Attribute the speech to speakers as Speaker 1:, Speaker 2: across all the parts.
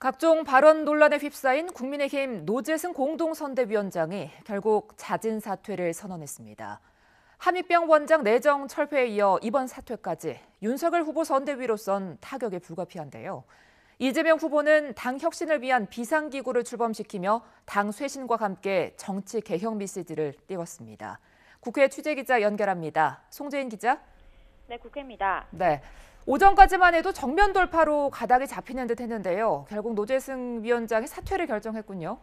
Speaker 1: 각종 발언 논란에 휩싸인 국민의힘 노재승 공동선대위원장이 결국 자진 사퇴를 선언했습니다. 함익병 원장 내정 철회에 이어 이번 사퇴까지 윤석열 후보 선대위로선 타격이 불가피한데요. 이재명 후보는 당 혁신을 위한 비상기구를 출범시키며 당 쇄신과 함께 정치 개혁 메시지를 띄웠습니다. 국회 취재기자 연결합니다. 송재인 기자.
Speaker 2: 네, 국회입니다.
Speaker 1: 네. 오전까지만 해도 정면 돌파로 가닥이 잡히는 듯 했는데요. 결국 노재승 위원장이 사퇴를 결정했군요.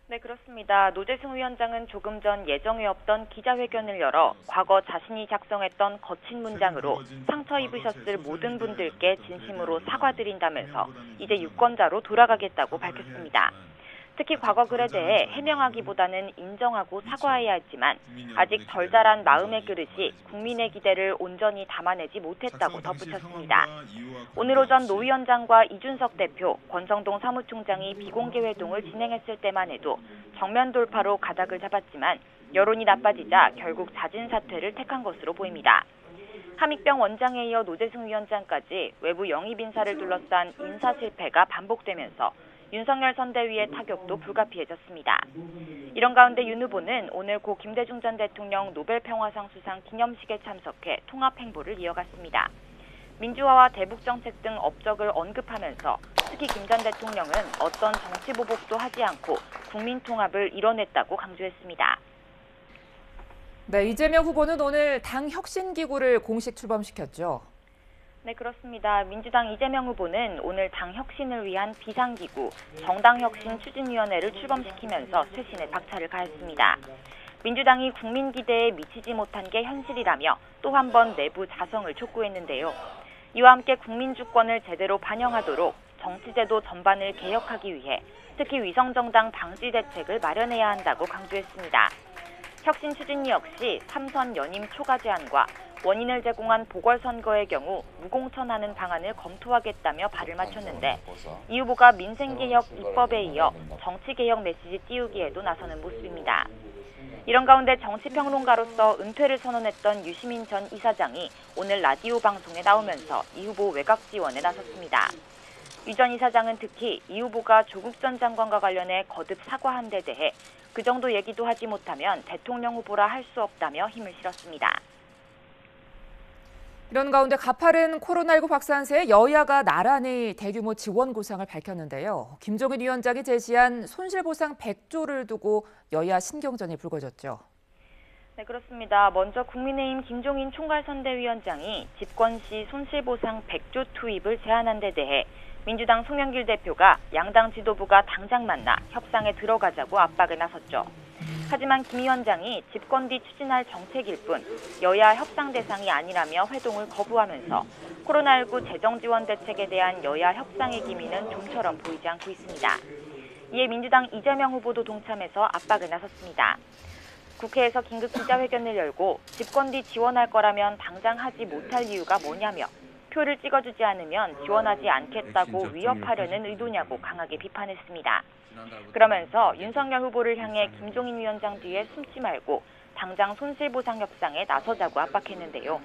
Speaker 2: 네, 그렇습니다. 노재승 위원장은 조금 전 예정에 없던 기자회견을 열어 과거 자신이 작성했던 거친 문장으로 상처 입으셨을 모든 분들께 진심으로 사과드린다면서 이제 유권자로 돌아가겠다고 밝혔습니다. 특히 과거 글에 대해 해명하기보다는 인정하고 사과해야 했지만 아직 덜 자란 마음의 그릇이 국민의 기대를 온전히 담아내지 못했다고 덧붙였습니다. 오늘 오전 노 위원장과 이준석 대표, 권성동 사무총장이 비공개 회동을 진행했을 때만 해도 정면 돌파로 가닥을 잡았지만 여론이 나빠지자 결국 자진 사퇴를 택한 것으로 보입니다. 함익병 원장에 이어 노재승 위원장까지 외부 영입 인사를 둘러싼 인사 실패가 반복되면서 윤석열 선대위의 타격도 불가피해졌습니다. 이런 가운데 윤 후보는 오늘 고 김대중 전 대통령 노벨평화상 수상 기념식에 참석해 통합 행보를 이어갔습니다. 민주화와 대북정책 등 업적을 언급하면서 특히 김 전 대통령은 어떤 정치 보복도 하지 않고 국민 통합을 이뤄냈다고 강조했습니다.
Speaker 1: 네, 이재명 후보는 오늘 당 혁신기구를 공식 출범시켰죠.
Speaker 2: 네, 그렇습니다. 민주당 이재명 후보는 오늘 당 혁신을 위한 비상기구 정당혁신추진위원회를 출범시키면서 쇄신에 박차를 가했습니다. 민주당이 국민 기대에 미치지 못한 게 현실이라며 또 한 번 내부 자성을 촉구했는데요. 이와 함께 국민 주권을 제대로 반영하도록 정치제도 전반을 개혁하기 위해 특히 위성정당 방지 대책을 마련해야 한다고 강조했습니다. 혁신추진위 역시 3선 연임 초과 제한과 원인을 제공한 보궐선거의 경우 무공천하는 방안을 검토하겠다며 발을 맞췄는데 이 후보가 민생개혁 입법에 이어 정치개혁 메시지 띄우기에도 나서는 모습입니다. 이런 가운데 정치평론가로서 은퇴를 선언했던 유시민 전 이사장이 오늘 라디오 방송에 나오면서 이 후보 외곽 지원에 나섰습니다. 유 전 이사장은 특히 이 후보가 조국 전 장관과 관련해 거듭 사과한 데 대해 그 정도 얘기도 하지 못하면 대통령 후보라 할 수 없다며 힘을 실었습니다.
Speaker 1: 이런 가운데 가파른 코로나19 확산세에 여야가 나란히 대규모 지원 구상을 밝혔는데요. 김종인 위원장이 제시한 손실보상 100조를 두고 여야 신경전이 불거졌죠.
Speaker 2: 네, 그렇습니다. 먼저 국민의힘 김종인 총괄선대위원장이 집권 시 손실보상 100조 투입을 제안한 데 대해 민주당 송영길 대표가 양당 지도부가 당장 만나 협상에 들어가자고 압박에 나섰죠. 하지만 김 위원장이 집권 뒤 추진할 정책일 뿐 여야 협상 대상이 아니라며 회동을 거부하면서 코로나19 재정지원 대책에 대한 여야 협상의 기미는 좀처럼 보이지 않고 있습니다. 이에 민주당 이재명 후보도 동참해서 압박에 나섰습니다. 국회에서 긴급 기자회견을 열고 집권 뒤 지원할 거라면 당장 하지 못할 이유가 뭐냐며 표를 찍어주지 않으면 지원하지 않겠다고 위협하려는 의도냐고 강하게 비판했습니다. 그러면서 윤석열 후보를 향해 김종인 위원장 뒤에 숨지 말고 당장 손실보상 협상에 나서자고 압박했는데요.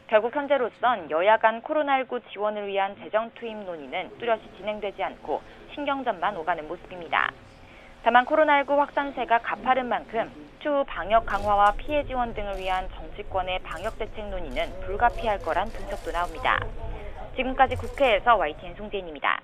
Speaker 2: 결국 현재로선 여야 간 코로나19 지원을 위한 재정 투입 논의는 뚜렷이 진행되지 않고 신경전만 오가는 모습입니다. 다만 코로나19 확산세가 가파른 만큼 추후 방역 강화와 피해 지원 등을 위한 정치권의 방역 대책 논의는 불가피할 거란 분석도 나옵니다. 지금까지 국회에서 YTN 송재인입니다.